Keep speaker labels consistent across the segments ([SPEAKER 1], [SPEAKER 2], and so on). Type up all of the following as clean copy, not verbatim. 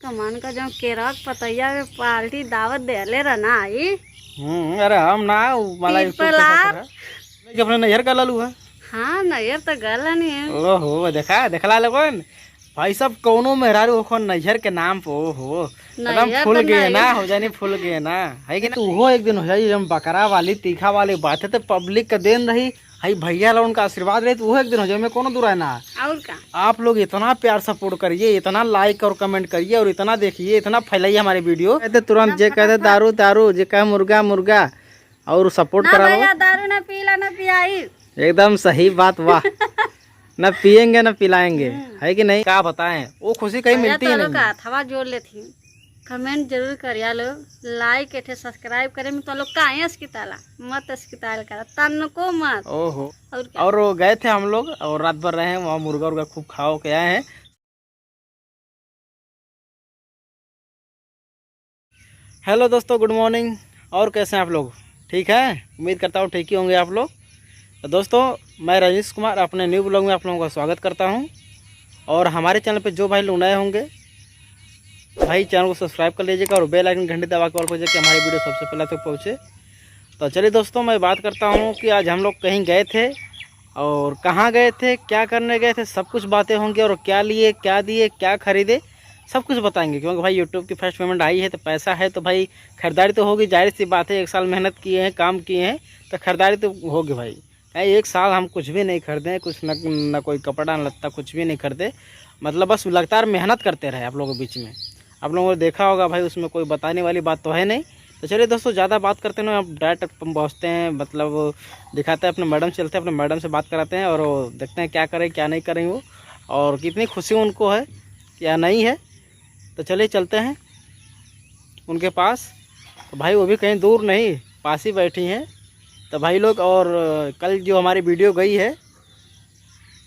[SPEAKER 1] कमान का जो केरा के पतैया में पार्टी दावत देले रहना आई।
[SPEAKER 2] अरे हम ना मला
[SPEAKER 1] पिपलार
[SPEAKER 2] कि अपने नैहर का ललू है।
[SPEAKER 1] हाँ नैयर तो गल नहीं है।
[SPEAKER 2] ओहो देखा देखला लोगन भाई सब कौनो मेहरारू होखन नैहर के नाम पे ओहो एकदम
[SPEAKER 1] नैहर
[SPEAKER 2] फूल
[SPEAKER 1] तो
[SPEAKER 2] गए ना
[SPEAKER 1] नैहर।
[SPEAKER 2] हो जानी फूल गए ना है कि ना। वो एक दिन हो जाई जब बकरा वाली तीखा वाली बात है तो पब्लिक का देन रही हई भैया लोगन का आशीर्वाद रहे तो वो एक दिन हो जाए में कोनो दूर है ना।
[SPEAKER 1] और का
[SPEAKER 2] आप लोग इतना प्यार सपोर्ट करिए, इतना लाइक और कमेंट करिए और इतना देखिए, इतना फैलाइए हमारी वीडियो। कहते तुरंत जे कहते दारू दारू, जे कहे मुर्गा मुर्गा और सपोर्ट
[SPEAKER 1] ना
[SPEAKER 2] करा लो।
[SPEAKER 1] भैया दारू ना पीला ना पियाई।
[SPEAKER 2] एकदम सही बात, वाह। न पियेंगे न पिलाएंगे, है कि नहीं। क्या बताएं, वो खुशी कहीं मिलती ही नहीं।
[SPEAKER 1] का थवा जोड़ लेती कमेंट जरूर करिया लो, लाइक एठे सब्सक्राइब करे में तो लोग काहे अस्किताला मत अस्किताल करा तन को मत।
[SPEAKER 2] ओहो
[SPEAKER 1] और क्या?
[SPEAKER 2] और वो गए थे हम लोग और रात भर रहे हैं वहाँ, मुर्गा उर्गा खूब खाओ के आए हैं। हेलो दोस्तों, गुड मॉर्निंग। और कैसे हैं आप लोग? ठीक है, उम्मीद करता हूँ ठीक ही होंगे आप लोग। तो दोस्तों मैं रजनीश कुमार अपने न्यू ब्लॉग में आप लोगों का स्वागत करता हूँ। और हमारे चैनल पे जो भाई लोग नए होंगे भाई चैनल को सब्सक्राइब कर लीजिएगा और बेल आइकन घंटी दबा के ऑल कर दीजिए कि हमारी वीडियो सबसे पहले तक पहुँचे। तो चलिए दोस्तों मैं बात करता हूँ कि आज हम लोग कहीं गए थे और कहाँ गए थे, क्या करने गए थे, सब कुछ बातें होंगी। और क्या लिए, क्या दिए, क्या खरीदे, सब कुछ बताएंगे। क्योंकि भाई यूट्यूब की फर्स्ट पेमेंट आई है तो पैसा है तो भाई खरीदारी तो होगी, जाहिर सी बात है। एक साल मेहनत किए हैं, काम किए हैं तो खरीदारी तो होगी भाई। एक साल हम कुछ भी नहीं खरीदे, कुछ न कोई कपड़ा न लत्ता कुछ भी नहीं खरीदे, मतलब बस लगातार मेहनत करते रहे आप लोगों के बीच में। आप लोगों ने देखा होगा भाई, उसमें कोई बताने वाली बात तो है नहीं। तो चलिए दोस्तों ज़्यादा बात करते हैं, अब डायरेक्ट पहुँचते हैं, मतलब दिखाते हैं अपने मैडम, चलते हैं अपने मैडम से बात कराते हैं और देखते हैं क्या करें क्या नहीं करें वो, और कितनी खुशी उनको है या नहीं है। तो चलिए चलते हैं उनके पास। तो भाई वो भी कहीं दूर नहीं, पास ही बैठी हैं। तो भाई लोग, और कल जो हमारी वीडियो गई है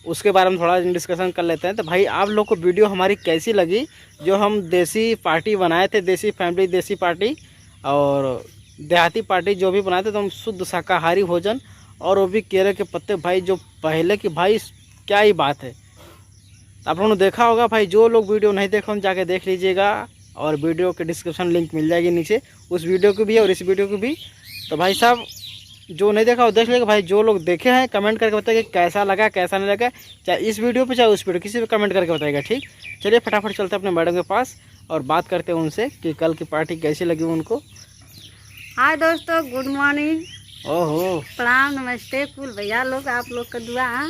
[SPEAKER 2] उसके बारे में थोड़ा डिस्कशन कर लेते हैं। तो भाई आप लोग को वीडियो हमारी कैसी लगी, जो हम देसी पार्टी बनाए थे, देसी फैमिली देसी पार्टी और देहाती पार्टी जो भी बनाए थे, तो हम शुद्ध शाकाहारी भोजन और वो भी केले के पत्ते। भाई जो पहले की भाई क्या ही बात है। आप लोगों ने देखा होगा भाई, जो लोग वीडियो नहीं देखे उन जाके देख लीजिएगा और वीडियो के डिस्क्रिप्शन लिंक मिल जाएगी नीचे, उस वीडियो की भी और इस वीडियो की भी। तो भाई साहब जो नहीं देखा वो देख लेगा। भाई जो लोग देखे हैं कमेंट करके बताइए कैसा लगा कैसा नहीं लगा, चाहे इस वीडियो पे चाहे उस वीडियो, किसी भी कमेंट करके बताइएगा। ठीक, चलिए फटाफट चलते हैं अपने मैडम के पास और बात करते हैं उनसे कि कल की पार्टी कैसी लगी उनको।
[SPEAKER 1] हाय दोस्तों, गुड मॉर्निंग,
[SPEAKER 2] ओहो
[SPEAKER 1] प्रणाम, नमस्ते कुल भैया लोग, आप लोग का दुआ।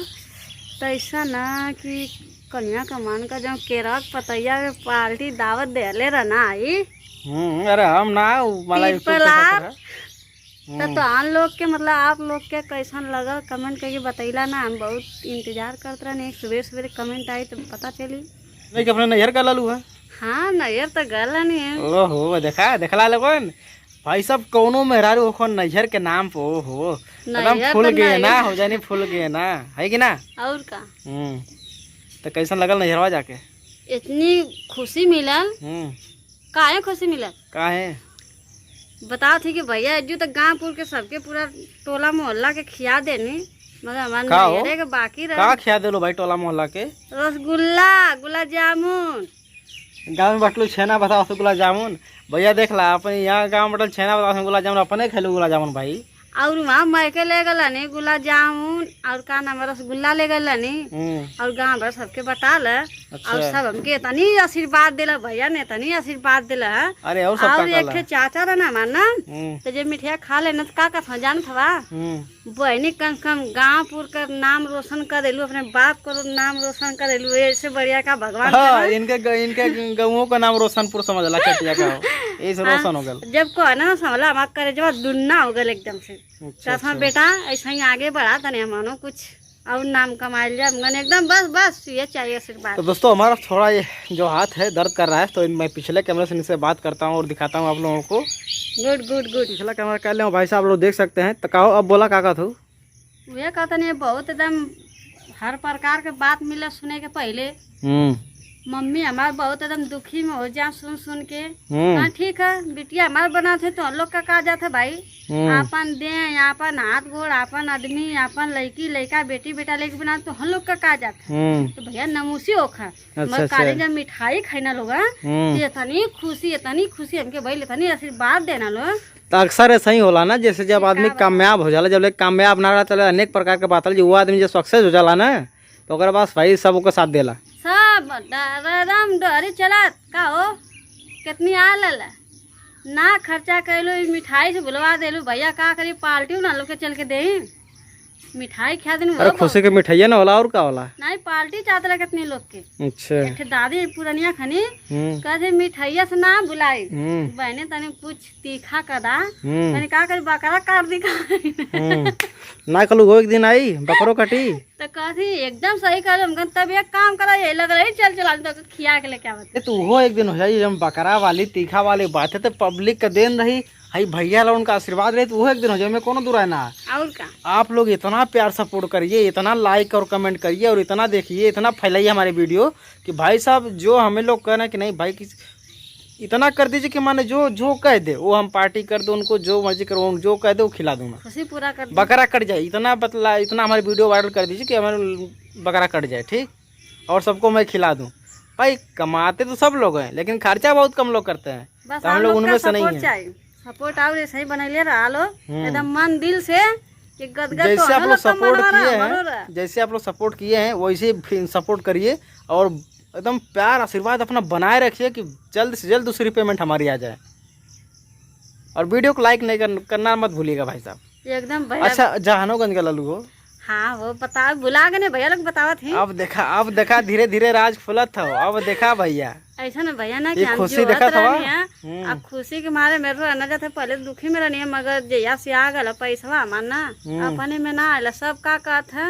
[SPEAKER 1] तो ऐसा ना कि कन्या कमान का जो केरा के पतैया में पार्टी दावत देले रहना आई।
[SPEAKER 2] अरे हम ना मला
[SPEAKER 1] पिपलार तो आन लोग के मतलब आप लोग के कैसन लगा कमेंट करके बतैला ना। हम बहुत इंतजार करते रहे, सुबह सुबह कमेंट आई तो पता चली
[SPEAKER 2] नहीं कि अपने नैहर का ललू है।
[SPEAKER 1] हाँ नैयर तो गल नहीं है।
[SPEAKER 2] ओहो देखा देखला लोगन भाई सब कौनो मेहरारू होखन नैहर के नाम पे ओहो एकदम
[SPEAKER 1] नैहर
[SPEAKER 2] फूल
[SPEAKER 1] तो
[SPEAKER 2] गए ना
[SPEAKER 1] नैहर।
[SPEAKER 2] हो जानी फूल गए ना, है कि ना।
[SPEAKER 1] और का
[SPEAKER 2] तो कैसन लगल नैहरवा जाके?
[SPEAKER 1] इतनी खुशी मिलल, काहे खुशी मिलल
[SPEAKER 2] काहे
[SPEAKER 1] बताओ थी कि भैया अज्जू तो गाँवपुर के सबके पूरा टोला मोहल्ला के खिया देनी, मतलब हमारे
[SPEAKER 2] का हो?
[SPEAKER 1] नैहरे के बाकी
[SPEAKER 2] का
[SPEAKER 1] रह।
[SPEAKER 2] खिया देलो भाई टोला मोहल्ला के?
[SPEAKER 1] रसगुल्ला, गुलाब जामुन।
[SPEAKER 2] गाँव में बटलू छेना बताओ से गुलाब जामुन। भैया देख ला अपने यहाँ गाँव में बटल छेना बताओ गुलाब जामुन, अपने खेलू गुलाब जामुन भाई।
[SPEAKER 1] और वहाँ मैके ले गलनी गुलाब जामुन और का नाम है रसगुल्ला ले गलनी और गाँव भर सबके बटाल। और सब हमके तनी आशीर्वाद दिला, भैया ने तनी आशीर्वाद दिला।
[SPEAKER 2] अरे और सब
[SPEAKER 1] और
[SPEAKER 2] का
[SPEAKER 1] एक ठे चाचा रहा ना हमार ना,
[SPEAKER 2] हम्म
[SPEAKER 1] तो जब मिठिया खा लेना तो का जानत हवा बहनी कम से कम गाँवपुर का नाम रोशन कर दिलू, अपने बाप को नाम रोशन कर दिलू। ऐसे बढ़िया का भगवान
[SPEAKER 2] हाँ, इनके गाँवों का नाम रोशनपुर समझ ला, चटिया का हो ऐसे रोशन हो गल।
[SPEAKER 1] जब को ना समझला हमारा करे जब दुन्ना हो गल एकदम से।
[SPEAKER 2] अच्छा,
[SPEAKER 1] बेटा ऐसा ही आगे बढ़ा तने मानो कुछ और नाम कमा लिया हमने एकदम, बस बस ये चाहिए आशीर्वाद।
[SPEAKER 2] तो दोस्तों हमारा थोड़ा ये जो हाथ है दर्द कर रहा है, तो मैं पिछले कैमरे से इनसे बात करता हूँ और दिखाता हूँ आप लोगों को।
[SPEAKER 1] Good good good.
[SPEAKER 2] पिछला कैमरा कर ले भाई साहब लोग देख सकते हैं। तो कहो अब बोला काका थू
[SPEAKER 1] वे कहते नहीं बहुत एकदम हर प्रकार के बात मिले सुने के पहले। मम्मी हमार बहुत एकदम दुखी में हो जा सुन सुन के। हाँ ठीक है, बिटिया हमार बना थे तो हम लोग का कहा जाता भाई, आपन दे आपन हाथ गोड़ आपन आदमी आपन लड़की लड़का बेटी बेटा लेके बना तो हम लोग का कहा जाता। तो भैया नमूसी होखा मगर काले जब मिठाई खाना लोग इतनी खुशी हमके भाई इतनी आशीर्वाद देना लोग।
[SPEAKER 2] तो अक्सर ऐसा ही होला ना, जैसे जब आदमी कामयाब हो जाला, जब कामयाब ना रहा चले अनेक प्रकार के बात जो वो आदमी जब सक्सेस हो जाला ना तो ओकरा पास भाई सब ओकर साथ देला,
[SPEAKER 1] सब एकदम डरी चलत का हो कितनी आल ना खर्चा कैलो मिठाई से बुलवा देलू भैया का करी पार्टी ना लोग के चल के दे मिठाई खा दिन।
[SPEAKER 2] अरे खुशी के मिठाइया ना होला और का होला नहीं
[SPEAKER 1] पार्टी चाहते रहे कितने लोग के।
[SPEAKER 2] अच्छा
[SPEAKER 1] एक दादी पुरनिया खनी कहते मिठाइया से ना बुलाई बहने तने कुछ तीखा कदा मैंने का करी बकरा काट दी
[SPEAKER 2] ना कलू हो एक दिन आई बकरो कटी
[SPEAKER 1] तो कहती एकदम सही कर तब एक काम करा ये लग रही चल चला तो खिया के लेके आवत
[SPEAKER 2] तू हो एक दिन हो जाई जब बकरा वाली तीखा वाली बात है तो पब्लिक का देन रही भाई भैया लोग उनका आशीर्वाद रहे तो वो एक दिन हो जाए, मैं कोनो दूर है ना।
[SPEAKER 1] और का
[SPEAKER 2] आप लोग इतना प्यार सपोर्ट करिए, इतना लाइक और कमेंट करिए और इतना देखिए, इतना फैलाइए हमारे वीडियो कि भाई साहब जो हमें लोग कह रहे हैं कि नहीं भाई इतना कर दीजिए कि माने जो जो कह दे वो हम पार्टी कर दो, उनको जो मर्जी करो जो कह दे वो खिला दूंगा,
[SPEAKER 1] खुशी पूरा कर
[SPEAKER 2] बकरा कट जाए इतना बतला इतना हमारी वीडियो वायरल कर दीजिए कि हमारे बकरा कट जाए ठीक, और सबको मैं खिला दूँ। भाई कमाते तो सब लोग हैं लेकिन खर्चा बहुत कम लोग करते हैं, तो हम लोग उनमें से नहीं है।
[SPEAKER 1] सपोर्ट और ऐसे ही बनैले रहा लो एकदम मन दिल से कि गदगद।
[SPEAKER 2] जैसे आप लोग सपोर्ट किए हैं जैसे आप लोग सपोर्ट किए हैं वैसे सपोर्ट करिए और एकदम प्यार आशीर्वाद अपना बनाए रखिए कि जल्द से जल्द दूसरी पेमेंट हमारी आ जाए, और वीडियो को लाइक नहीं करना मत भूलिएगा भाई साहब
[SPEAKER 1] एकदम।
[SPEAKER 2] अच्छा जहानोगंज का लल्लू हो
[SPEAKER 1] हाँ वो बता बुला गए भैया लोग बतावत ही।
[SPEAKER 2] अब देखा धीरे धीरे राज खुलत था, अब देखा भैया
[SPEAKER 1] ऐसा ना भैया ना कि हम
[SPEAKER 2] खुशी देखा था
[SPEAKER 1] अब खुशी के मारे मेरे को रहना जाता पहले दुखी में रहनी है मगर जया से आ गल पैसा हमार ना अपने में ना आला सब का कहत है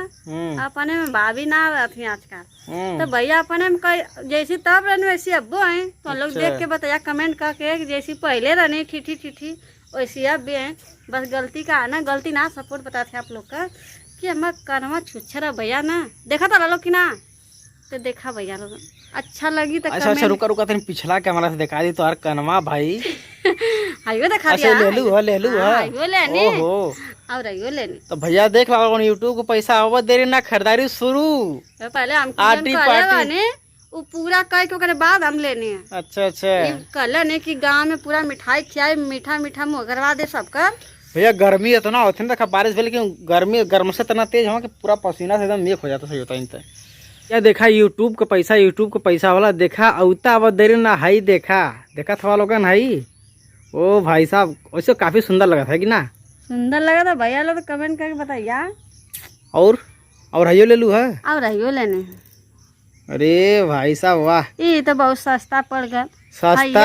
[SPEAKER 1] अपने में भाभी ना रहती आजकल। तो भैया अपने में जैसी तब रहने वैसी अब्बो है तो लोग देख के बताया कमेंट करके जैसी पहले रहनी ठीठी वैसी अब भी है। बस गलती का ना गलती ना सपोर्ट बताते आप लोग का कि हमारा कनमा छुच्छरा भैया ना देखा था लोग की ना तो देखा भैया लोग अच्छा लगी तो
[SPEAKER 2] अच्छा रुका तनी पिछला कैमरा से दिखा दी तो यार कनमा भाई
[SPEAKER 1] आइयो दिखा दिया
[SPEAKER 2] ले लू
[SPEAKER 1] आइयो लेने और आइयो लेने
[SPEAKER 2] तो भैया देख लो यूट्यूब को पैसा आवत देरी ना खरीदारी शुरू
[SPEAKER 1] पहले हम ने वो पूरा कह के ओकरे बाद हम लेने हैं।
[SPEAKER 2] अच्छा
[SPEAKER 1] कल ने कि गांव में पूरा मिठाई खियाई मीठा मुँह करवा दे सबका।
[SPEAKER 2] भैया गर्मी इतना होती है बारिश भी लेकिन गर्म से इतना तेज हो कि पूरा पसीना से एकदम मेक हो जाता सही होता है। क्या देखा यूट्यूब का पैसा वाला देखा औता अब देरी ना हाई देखा था लोग हाई ओ भाई साहब वैसे काफी सुंदर लगा था कि ना
[SPEAKER 1] सुंदर लगा था भैया लोग कमेंट करके बताइए।
[SPEAKER 2] और हइयो ले लू है
[SPEAKER 1] और हइयो लेने।
[SPEAKER 2] अरे भाई साहब वाह
[SPEAKER 1] ये तो बहुत सस्ता पड़ गया
[SPEAKER 2] सस्ता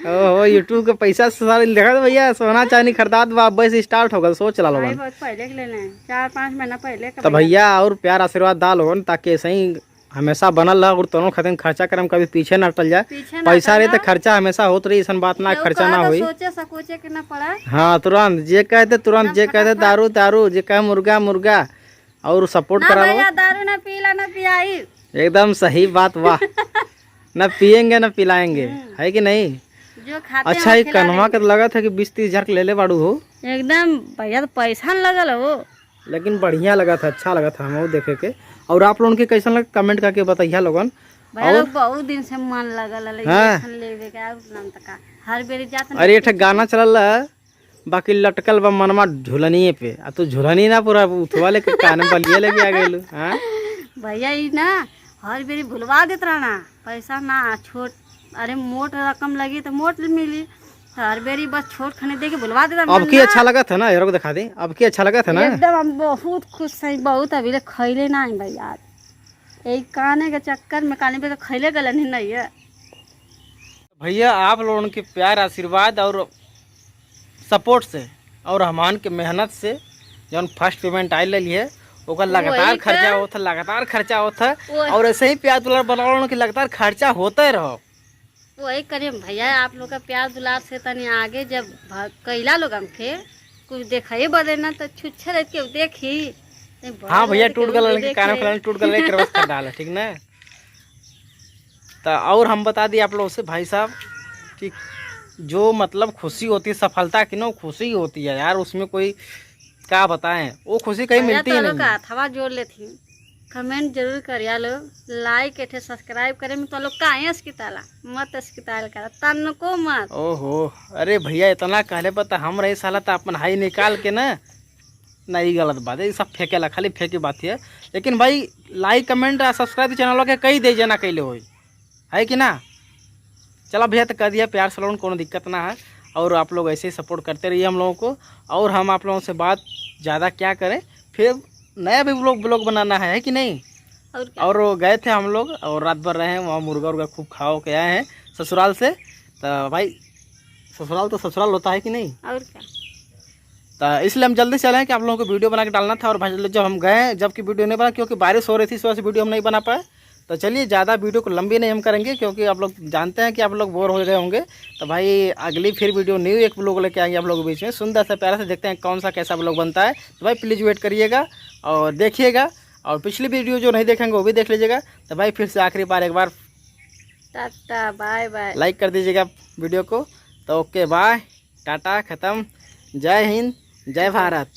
[SPEAKER 2] ओहो यूट्यूब के पैसा से सारे देखा तो भैया सोना चांदी खरीदा बस स्टार्ट होगा सोच ला लोगन
[SPEAKER 1] पहले लेने 4-5 महीना पहले
[SPEAKER 2] तो भैया और प्यार आशीर्वाद डाल हो ताकि ऐसे ही हमेशा बनल रहा और दोनों खातिर खर्चा करम कभी पीछे न हटल जाए। पैसा रहे तो खर्चा हमेशा होत रही, ऐसा बात ना खर्चा ना हुई। हाँ तुरंत जे कहते दारू जे कहे मुर्गा और सपोर्ट करा
[SPEAKER 1] दारू ना पीला ना पियाई
[SPEAKER 2] एकदम सही बात वाह न पियेंगे न पिलाएंगे है कि नहीं
[SPEAKER 1] जो खाते
[SPEAKER 2] अच्छा ये कन्हवा के लगा था कि 20-30 हजार ले ले बाड़ू हो
[SPEAKER 1] एकदम भैया तो पैसा न लगल हो
[SPEAKER 2] लेकिन बढ़िया लगा था अच्छा लगा था हम देखे के। और आप लोगों के कैसा लगा कमेंट करके बताइए लोगन।
[SPEAKER 1] और बहुत दिन से मन लगल लेवे का हर बेरी जात।
[SPEAKER 2] अरे एक गाना चलल बाकी लटकल बा मनवा झुलनिए पे आ तू झुलनी ना पूरा उठवा लेके कान बलिए लेके आ गइलू। हां
[SPEAKER 1] भैया ई ना हर बेरी भुलवा देत रहना पैसा ना छोट अरे मोट रकम लगी तो मोट मिली तो हर बेरी बस छोट खने दे के भुलवा देता।
[SPEAKER 2] अब की अच्छा लगा था ना यार को दिखा दे अब की अच्छा लगा था ना
[SPEAKER 1] एकदम हम बहुत खुश हैं बहुत अभी ले खैले ना है भैया यही काने के चक्कर में काने पे तो खैले गल नहीं है।
[SPEAKER 2] भैया आप लोगों के प्यार आशीर्वाद और सपोर्ट से और हमान के मेहनत से जौन फर्स्ट पेमेंट आए ले लिए लगातार खर्चा होता और ऐसे ही प्यार दुलार बनाओ कि लगातार खर्चा होता ही रहो।
[SPEAKER 1] वही करिए भैया आप लोग का प्यार दुलार से तनी आगे जब कैला लोग हमके कुछ देखा बदे ना तो छुच्छे रह के देखी।
[SPEAKER 2] हाँ भैया टूट गल कान टूट गल ठीक ना तो और हम बता दिए आप लोगों से भाई साहब कि जो मतलब खुशी होती है सफलता की ना, वो खुशी होती है यार, उसमें कोई क्या बताएं, वो खुशी कहीं मिलती ही नहीं।
[SPEAKER 1] हवा जोड़ लेती, कमेंट जरूर करिए लोग, लाइक एठे सब्सक्राइब करे में तो लोग काहे अस्किताला मत अस्किताल करा तन को मत।
[SPEAKER 2] ओहो अरे भैया इतना कहले पता हम रहे साला तो अपन हाई निकाल के ना, नहीं गलत बात है, ये सब फेंकेला खाली फेंकी बात है। लेकिन भाई लाइक कमेंट और सब्सक्राइब चैनल के कई दे जना कैले हो है कि ना। चलो भैया तो कर दिया प्यार से, कोनो दिक्कत ना है। और आप लोग ऐसे ही सपोर्ट करते रहिए हम लोगों को, और हम आप लोगों से बात ज़्यादा क्या करें, फिर नया भी ब्लॉग बनाना है कि नहीं। और गए थे हम लोग और रात भर रहे हैं वहाँ, मुर्गा उर्गा खूब खाओ के आए हैं ससुराल से। तो भाई ससुराल तो ससुराल होता है कि नहीं,
[SPEAKER 1] और क्या।
[SPEAKER 2] तो इसलिए हम जल्दी चले कि आप लोगों को वीडियो बना के डालना था। और भाई जब हम गए, जबकि वीडियो नहीं बना क्योंकि बारिश हो रही थी, इस वजह से वीडियो हम नहीं बना पाए। तो चलिए ज़्यादा वीडियो को लंबी नहीं हम करेंगे, क्योंकि आप लोग जानते हैं कि आप लोग बोर हो गए होंगे। तो भाई अगली फिर वीडियो न्यू एक ब्लॉग लेके आएंगे आप लोगों के बीच में, सुंदर सा प्यारा से, देखते हैं कौन सा कैसा ब्लॉग बनता है। तो भाई प्लीज़ वेट करिएगा और देखिएगा, और पिछली वीडियो जो नहीं देखेंगे वो भी देख लीजिएगा। तो भाई फिर से आखिरी बार एक बार
[SPEAKER 1] टाटा बाय बाय,
[SPEAKER 2] लाइक कर दीजिएगा वीडियो को। तो ओके बाय टाटा, ख़त्म। जय हिंद, जय भारत।